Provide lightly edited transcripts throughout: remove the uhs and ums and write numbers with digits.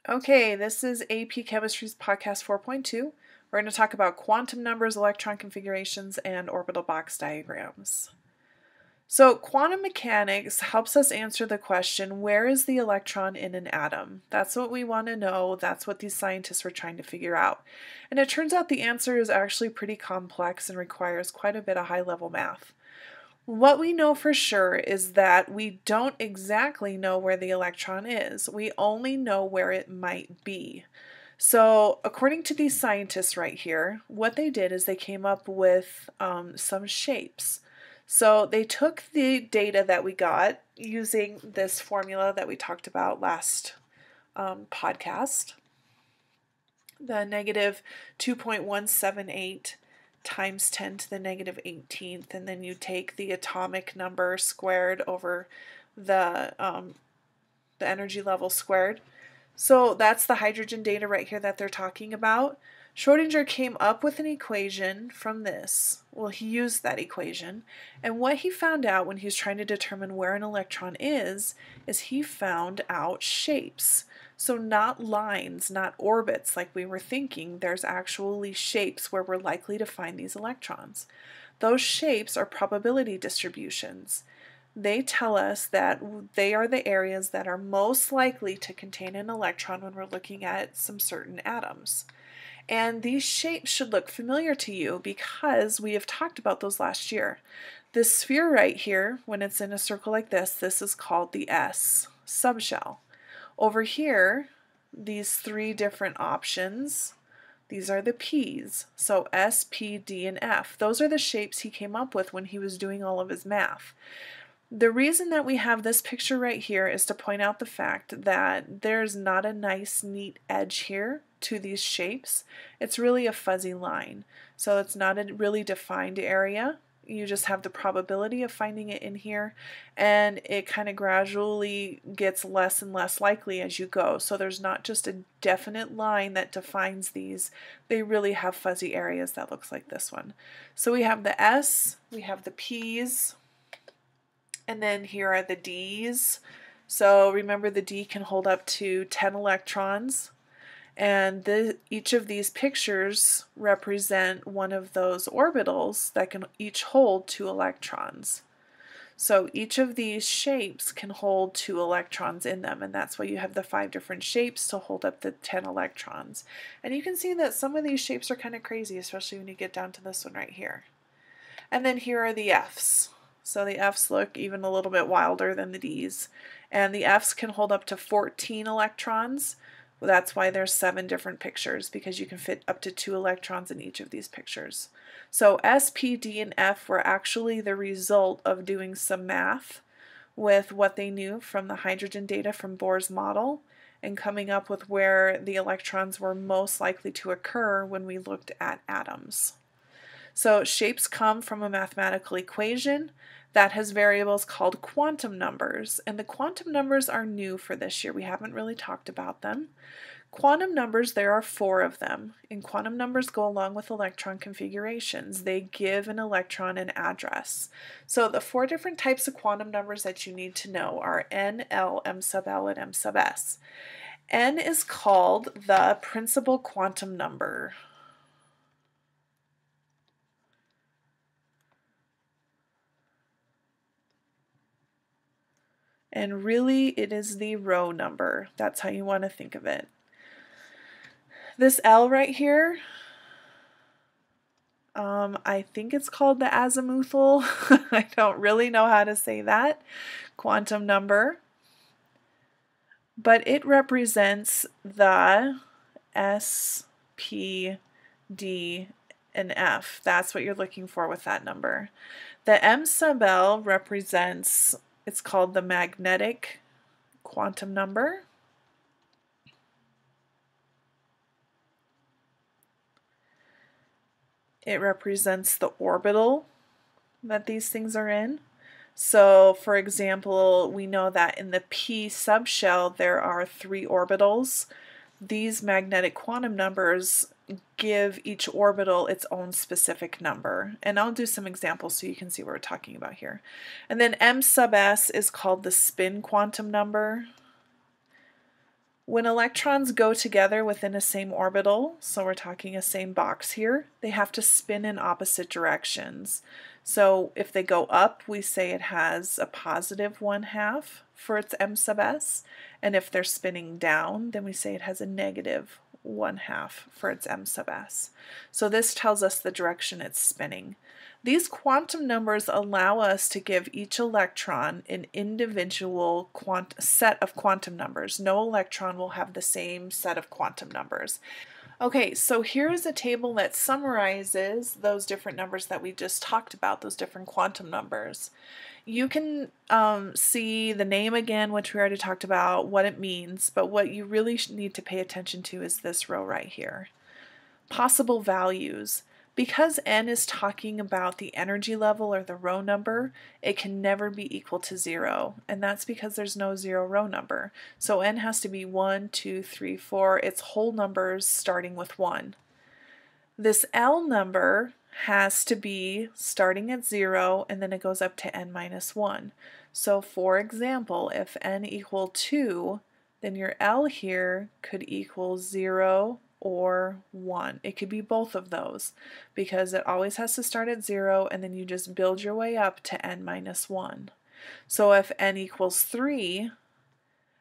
Okay, this is AP Chemistry's podcast 4.2. We're going to talk about quantum numbers, electron configurations, and orbital box diagrams. So quantum mechanics helps us answer the question, where is the electron in an atom? That's what we want to know. That's what these scientists were trying to figure out. And it turns out the answer is actually pretty complex and requires quite a bit of high-level math. What we know for sure is that we don't exactly know where the electron is. We only know where it might be. So according to these scientists right here, what they did is they came up with some shapes. So they took the data that we got using this formula that we talked about last podcast, the negative 2.178 times 10 to the negative 18th, and then you take the atomic number squared over the energy level squared. So that's the hydrogen data right here that they're talking about. Schrodinger came up with an equation from this. Well, he used that equation, and what he found out when he was trying to determine where an electron is he found out shapes. So not lines, not orbits like we were thinking. There's actually shapes where we're likely to find these electrons. Those shapes are probability distributions. They tell us that they are the areas that are most likely to contain an electron when we're looking at some certain atoms. And these shapes should look familiar to you because we have talked about those last year. This sphere right here, when it's in a circle like this is called the S subshell. Over here, these three different options, these are the P's. So S, P, D, and F. Those are the shapes he came up with when he was doing all of his math. The reason that we have this picture right here is to point out the fact that there's not a nice, neat edge here to these shapes. It's really a fuzzy line. So it's not a really defined area. You just have the probability of finding it in here, and it kind of gradually gets less and less likely as you go. So there's not just a definite line that defines these. They really have fuzzy areas that looks like this one. So we have the S, we have the P's, and then here are the D's. So remember, the D can hold up to 10 electrons. And each of these pictures represent one of those orbitals that can each hold 2 electrons. So each of these shapes can hold 2 electrons in them, and that's why you have the 5 different shapes to hold up the 10 electrons. And you can see that some of these shapes are kind of crazy, especially when you get down to this one right here. And then here are the F's. So the F's look even a little bit wilder than the D's. And the F's can hold up to 14 electrons. Well, that's why there's 7 different pictures, because you can fit up to 2 electrons in each of these pictures. So S, P, D, and F were actually the result of doing some math with what they knew from the hydrogen data from Bohr's model and coming up with where the electrons were most likely to occur when we looked at atoms. So shapes come from a mathematical equation that has variables called quantum numbers, and the quantum numbers are new for this year. We haven't really talked about them. Quantum numbers, there are 4 of them, and quantum numbers go along with electron configurations. They give an electron an address. So the 4 different types of quantum numbers that you need to know are N, L, M sub L, and M sub S. N is called the principal quantum number. And really, it is the row number. That's how you want to think of it. This L right here, I think it's called the azimuthal. I don't really know how to say that quantum number. But it represents the S, P, D, and F. That's what you're looking for with that number. The M sub L represents, it's called the magnetic quantum number. It represents the orbital that these things are in. So, for example, we know that in the P subshell there are 3 orbitals. These magnetic quantum numbers give each orbital its own specific number. And I'll do some examples so you can see what we're talking about here. And then M sub S is called the spin quantum number. When electrons go together within a same orbital, so we're talking a same box here, they have to spin in opposite directions. So if they go up, we say it has a positive 1/2 for its m sub s, and if they're spinning down, then we say it has a negative 1/2 for its m sub s. So this tells us the direction it's spinning. These quantum numbers allow us to give each electron an individual set of quantum numbers. No electron will have the same set of quantum numbers. Okay, so here's a table that summarizes those different numbers that we just talked about, those different quantum numbers. You can see the name again, which we already talked about, what it means, but what you really need to pay attention to is this row right here. Possible values. Because n is talking about the energy level or the row number, it can never be equal to 0, and that's because there's no 0 row number. So n has to be 1, 2, 3, 4, it's whole numbers starting with 1. This L number has to be starting at 0 and then it goes up to n minus 1. So for example, if n equal 2, then your L here could equal 0 or 1. It could be both of those because it always has to start at 0 and then you just build your way up to n minus 1. So if n equals 3,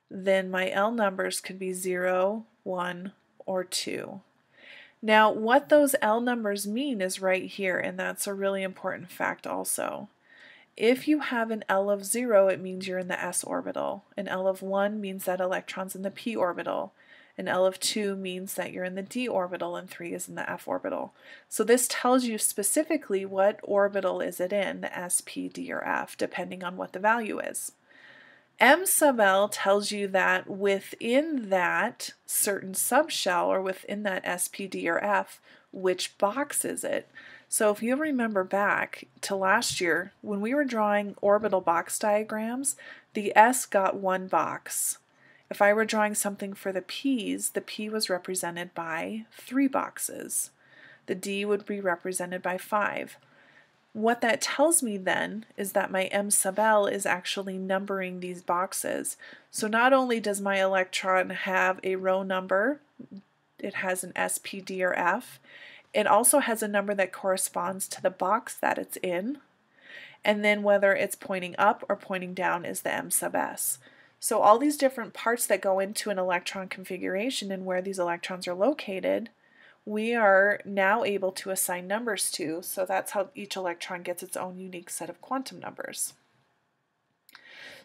then my L numbers could be 0, 1, or 2. Now what those L numbers mean is right here, and that's a really important fact also. If you have an L of 0, it means you're in the s orbital. An L of 1 means that electron's in the p orbital. An L of 2 means that you're in the d orbital, and 3 is in the f orbital. So this tells you specifically what orbital is it in, the s, p, d, or f, depending on what the value is. M sub L tells you that within that certain subshell, or within that S, P, D, or F, which box is it? So if you remember back to last year, when we were drawing orbital box diagrams, the S got one box. If I were drawing something for the P's, the P was represented by 3 boxes. The D would be represented by 5. What that tells me then is that my M sub L is actually numbering these boxes. So not only does my electron have a row number, it has an S, P, D, or F, it also has a number that corresponds to the box that it's in, and then whether it's pointing up or pointing down is the M sub S. So all these different parts that go into an electron configuration and where these electrons are located, we are now able to assign numbers to, so that's how each electron gets its own unique set of quantum numbers.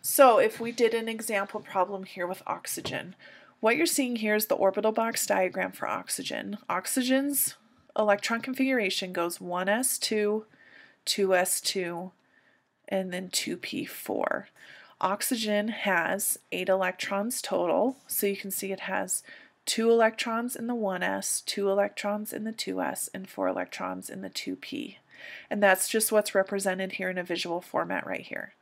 So if we did an example problem here with oxygen, what you're seeing here is the orbital box diagram for oxygen. Oxygen's electron configuration goes 1s2, 2s2, and then 2p4. Oxygen has 8 electrons total, so you can see it has 2 electrons in the 1s, 2 electrons in the 2s, and 4 electrons in the 2p. And that's just what's represented here in a visual format right here.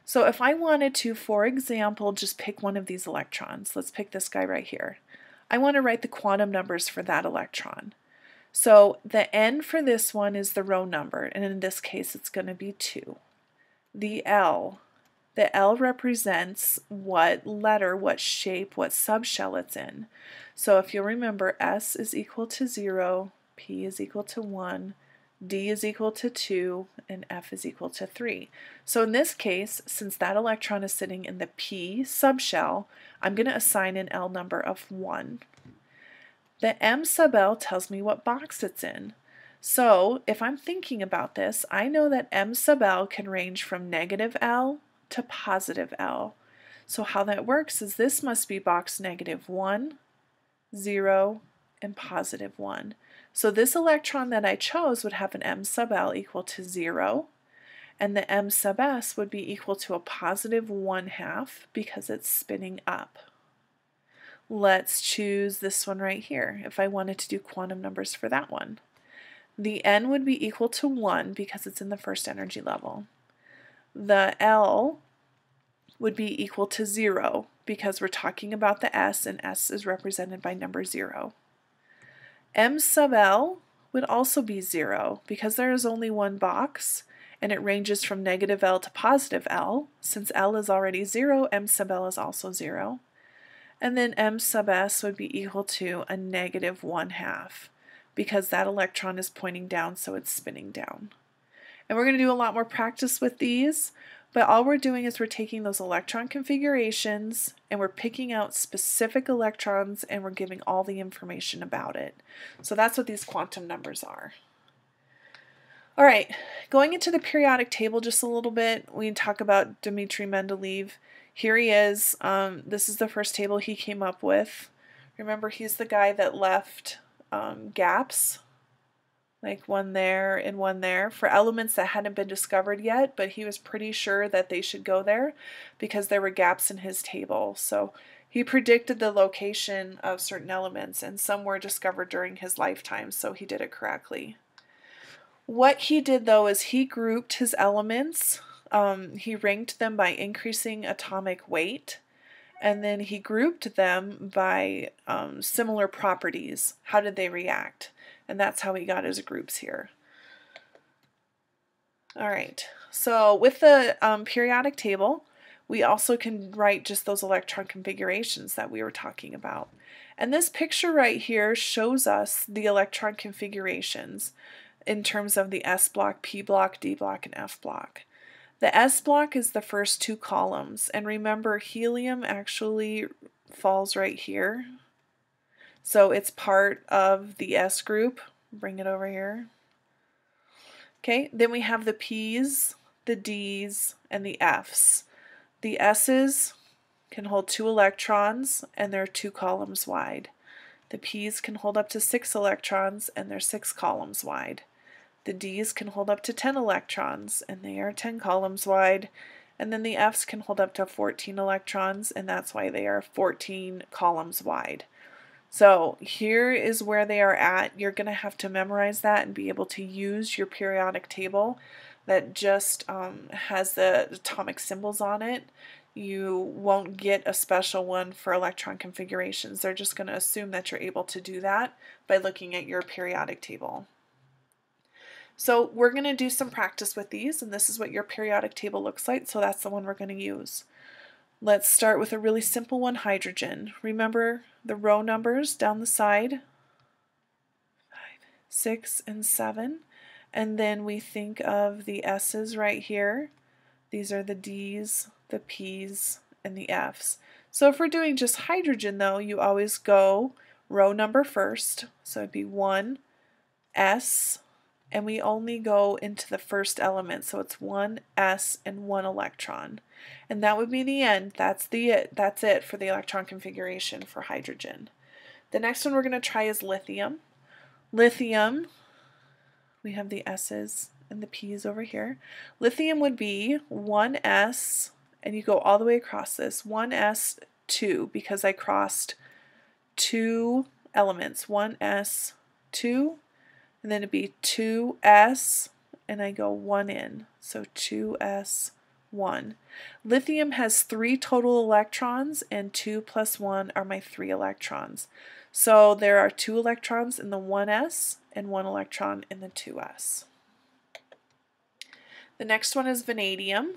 So if I wanted to, for example, just pick one of these electrons, let's pick this guy right here. I want to write the quantum numbers for that electron. So the n for this one is the row number, and in this case it's going to be 2. The L represents what letter, what shape, what subshell it's in. So if you'll remember, S is equal to 0, P is equal to 1, D is equal to 2, and F is equal to 3. So in this case, since that electron is sitting in the P subshell, I'm going to assign an L number of 1. The M sub L tells me what box it's in. So if I'm thinking about this, I know that M sub L can range from negative L to positive L. So how that works is this must be box -1, 0, and +1. So this electron that I chose would have an M sub L equal to 0, and the M sub S would be equal to a +1/2 because it's spinning up. Let's choose this one right here if I wanted to do quantum numbers for that one. The N would be equal to 1 because it's in the first energy level. The L would be equal to 0 because we're talking about the S, and S is represented by number 0. M sub L would also be 0 because there is only one box and it ranges from -L to +L. Since L is already 0, M sub L is also 0. And then m sub s would be equal to a negative 1/2 because that electron is pointing down, so it's spinning down. And we're going to do a lot more practice with these, but all we're doing is we're taking those electron configurations and we're picking out specific electrons and we're giving all the information about it. So that's what these quantum numbers are. All right, going into the periodic table just a little bit, we talk about Dmitri Mendeleev. Here he is. This is the first table he came up with. Remember, he's the guy that left gaps, like one there and one there, for elements that hadn't been discovered yet, but he was pretty sure that they should go there because there were gaps in his table. So he predicted the location of certain elements, and some were discovered during his lifetime, so he did it correctly. What he did, though, is he grouped his elements. He ranked them by increasing atomic weight, and then he grouped them by similar properties. How did they react? And that's how he got his groups here. All right, so with the periodic table, we also can write just those electron configurations that we were talking about. And this picture right here shows us the electron configurations in terms of the S block, P block, D block, and F block. The S block is the first two columns, and remember, helium actually falls right here. So it's part of the S group. Bring it over here. Okay, then we have the P's, the D's, and the F's. The S's can hold 2 electrons, and they're 2 columns wide. The P's can hold up to 6 electrons, and they're 6 columns wide. The D's can hold up to 10 electrons, and they are 10 columns wide. And then the F's can hold up to 14 electrons, and that's why they are 14 columns wide. So here is where they are at. You're going to have to memorize that and be able to use your periodic table that just has the atomic symbols on it. You won't get a special one for electron configurations. They're just going to assume that you're able to do that by looking at your periodic table. So we're going to do some practice with these, and this is what your periodic table looks like, so that's the one we're going to use. Let's start with a really simple one, hydrogen. Remember the row numbers down the side, 5, 6, and 7, and then we think of the S's right here. These are the D's, the P's, and the F's. So if we're doing just hydrogen, though, you always go row number first, so it'd be 1, S, and we only go into the first element, so it's 1 S and 1 electron. And that would be the end. That's it for the electron configuration for hydrogen. The next one we're going to try is lithium. Lithium, we have the S's and the P's over here. Lithium would be 1 S, and you go all the way across this, 1 S, 2, because I crossed 2 elements, 1 S, 2, and then it'd be 2S, and I go 1 in, so 2S, 1. Lithium has 3 total electrons, and 2 plus 1 are my 3 electrons. So there are 2 electrons in the 1S and 1 electron in the 2S. The next one is vanadium.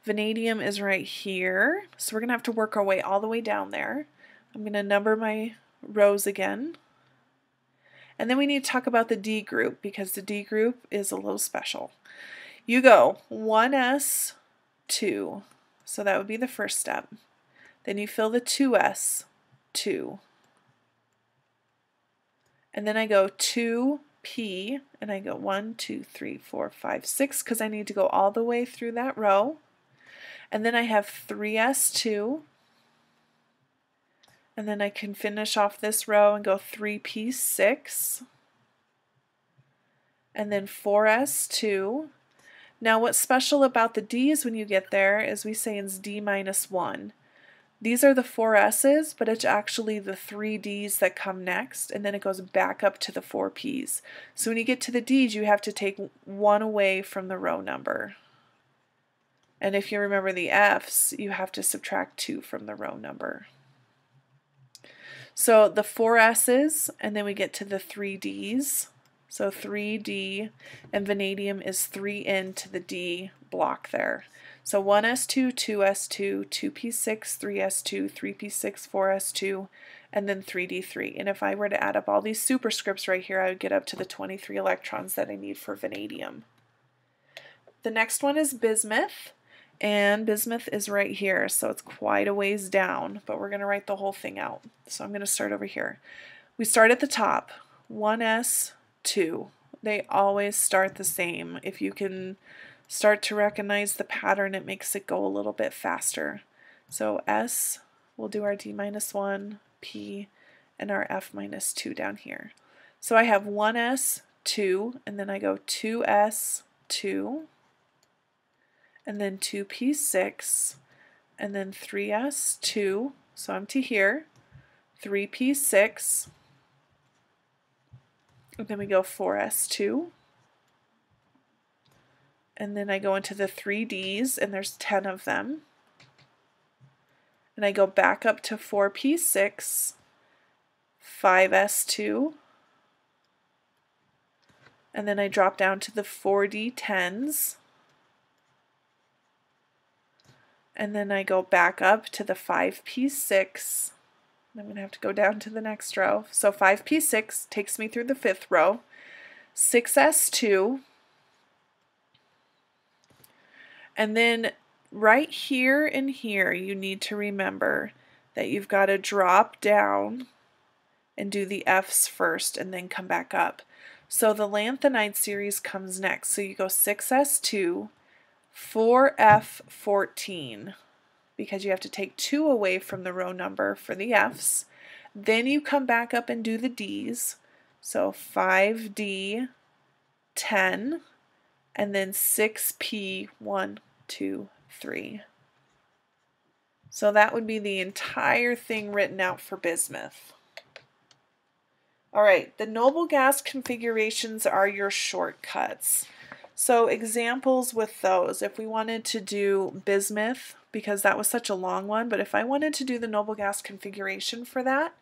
Vanadium is right here, so we're going to have to work our way all the way down there. I'm going to number my rows again. And then we need to talk about the D group, because the D group is a little special. You go 1S, 2. So that would be the first step. Then you fill the 2S, 2. And then I go 2P, and I go 1, 2, 3, 4, 5, 6, because I need to go all the way through that row. And then I have 3S2. And then I can finish off this row and go 3P6. And then 4S2. Now what's special about the D's when you get there is we say it's D minus 1. These are the 4 S's, but it's actually the 3 D's that come next, and then it goes back up to the 4 P's. So when you get to the D's, you have to take 1 away from the row number. And if you remember the F's, you have to subtract 2 from the row number. So the 4 S's, and then we get to the 3 D's. So 3D, and vanadium is 3 into the D block there. So 1s2, 2s2, 2p6, 3s2, 3p6, 4s2, and then 3d3. And if I were to add up all these superscripts right here, I would get up to the 23 electrons that I need for vanadium. The next one is bismuth, and bismuth is right here, so it's quite a ways down, but we're going to write the whole thing out. So I'm going to start over here. We start at the top, 1s2. They always start the same. If you can start to recognize the pattern, it makes it go a little bit faster. So S, we'll do our D minus 1, P, and our F minus 2 down here. So I have 1S, 2, and then I go 2S, 2, and then 2P6, and then 3S, 2, so I'm to here, 3P6, and then we go 4S2, and then I go into the 3Ds, and there's 10 of them. And I go back up to 4p6, 5s2, and then I drop down to the 4d10s, and then I go back up to the 5p6. I'm going to have to go down to the next row. So 5p6 takes me through the 5th row, 6s2, and then right here and here you need to remember that you've got to drop down and do the F's first and then come back up. So the lanthanide series comes next. So you go 6s2, 4f14, because you have to take 2 away from the row number for the F's. Then you come back up and do the D's. So 5d, 10, and then 6p, 1, 2, 3. So that would be the entire thing written out for bismuth. Alright, the noble gas configurations are your shortcuts. So examples with those, if we wanted to do bismuth, because that was such a long one, but if I wanted to do the noble gas configuration for that,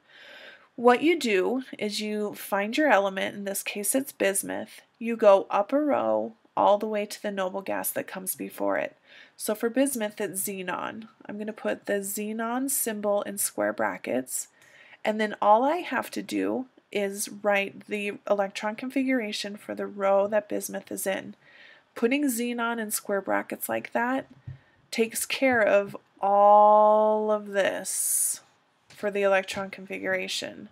what you do is you find your element, in this case it's bismuth, you go up a row all the way to the noble gas that comes before it. So for bismuth it's xenon. I'm going to put the xenon symbol in square brackets, and then all I have to do is write the electron configuration for the row that bismuth is in. Putting xenon in square brackets like that takes care of all of this for the electron configuration.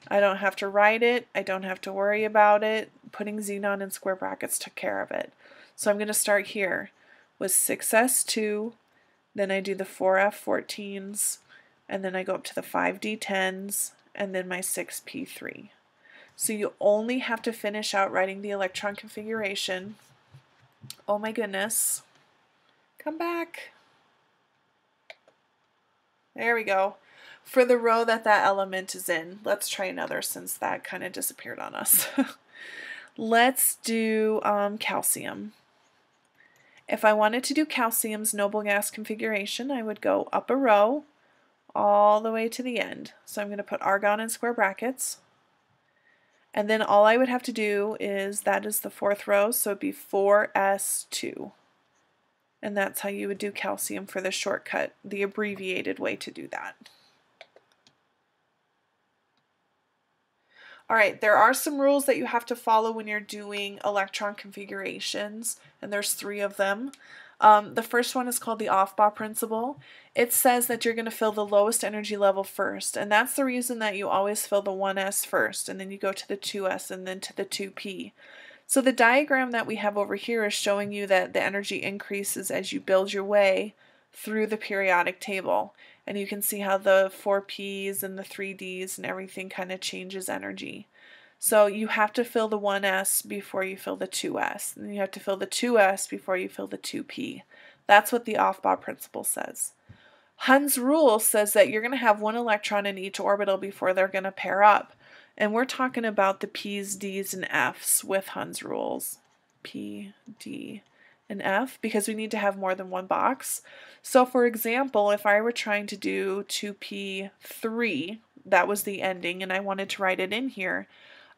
I don't have to write it, I don't have to worry about it. Putting xenon in square brackets took care of it. So I'm going to start here with 6s2, then I do the 4f14s, and then I go up to the 5d10s, and then my 6p3. So you only have to finish out writing the electron configuration. Oh my goodness. Come back. There we go. For the row that that element is in. Let's try another since that kind of disappeared on us. Let's do calcium. If I wanted to do calcium's noble gas configuration, I would go up a row all the way to the end. So I'm going to put argon in square brackets. And then all I would have to do is, that is the 4th row, so it'd be 4s2. And that's how you would do calcium for the shortcut, the abbreviated way to do that. Alright, there are some rules that you have to follow when you're doing electron configurations, and there's 3 of them. The first one is called the Aufbau principle. It says that you're going to fill the lowest energy level first, and that's the reason that you always fill the 1s first, and then you go to the 2s and then to the 2p. So the diagram that we have over here is showing you that the energy increases as you build your way through the periodic table. And you can see how the 4p's and the 3d's and everything kind of changes energy. So you have to fill the 1s before you fill the 2s. And you have to fill the 2s before you fill the 2p. That's what the Aufbau principle says. Hund's rule says that you're going to have 1 electron in each orbital before they're going to pair up. And we're talking about the p's, d's, and f's with Hund's rules. P, d, and f, because we need to have more than 1 box. So for example, if I were trying to do 2p3, that was the ending, and I wanted to write it in here,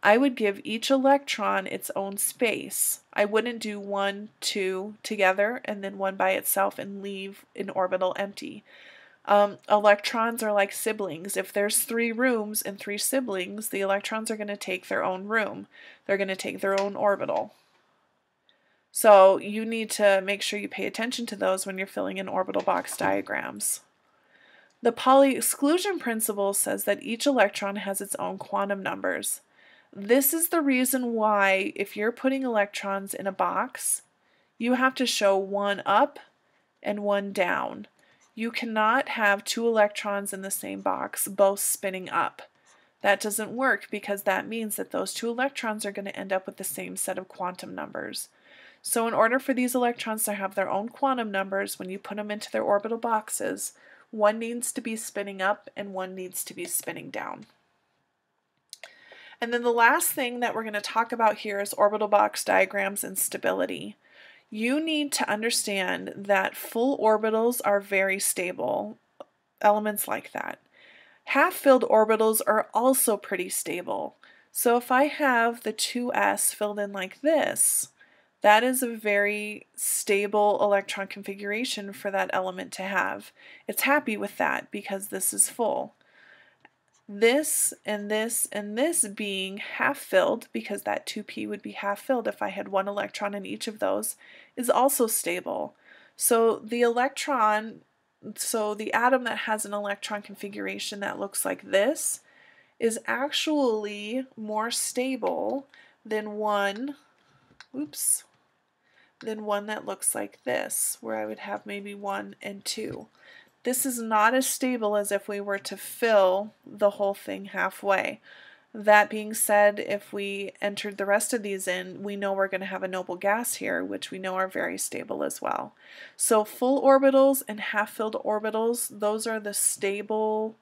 I would give each electron its own space. I wouldn't do 1, 2 together and then one by itself and leave an orbital empty. Electrons are like siblings. If there's 3 rooms and 3 siblings, the electrons are going to take their own room. They're going to take their own orbital. So you need to make sure you pay attention to those when you're filling in orbital box diagrams. The Pauli exclusion principle says that each electron has its own quantum numbers. This is the reason why if you're putting electrons in a box, you have to show one up and one down. You cannot have 2 electrons in the same box, both spinning up. That doesn't work because that means that those 2 electrons are going to end up with the same set of quantum numbers. So in order for these electrons to have their own quantum numbers, when you put them into their orbital boxes, one needs to be spinning up and one needs to be spinning down. And then the last thing that we're going to talk about here is orbital box diagrams and stability. You need to understand that full orbitals are very stable, elements like that. Half-filled orbitals are also pretty stable. So if I have the 2s filled in like this, that is a very stable electron configuration for that element to have. It's happy with that because this is full. This and this and this being half-filled, because that 2p would be half-filled if I had 1 electron in each of those, is also stable. So the atom that has an electron configuration that looks like this is actually more stable than one that looks like this, where I would have maybe 1 and 2. This is not as stable as if we were to fill the whole thing halfway. That being said, if we entered the rest of these in, we know we're going to have a noble gas here, which we know are very stable as well. So full orbitals and half-filled orbitals, those are the stable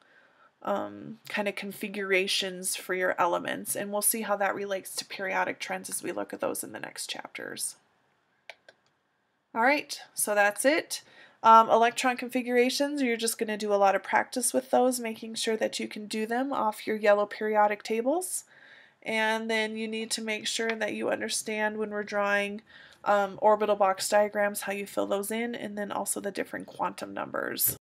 kind of configurations for your elements, and we'll see how that relates to periodic trends as we look at those in the next chapters. Alright, so that's it. Electron configurations, you're just going to do a lot of practice with those, making sure that you can do them off your yellow periodic tables. And then you need to make sure that you understand when we're drawing orbital box diagrams how you fill those in, and then also the different quantum numbers.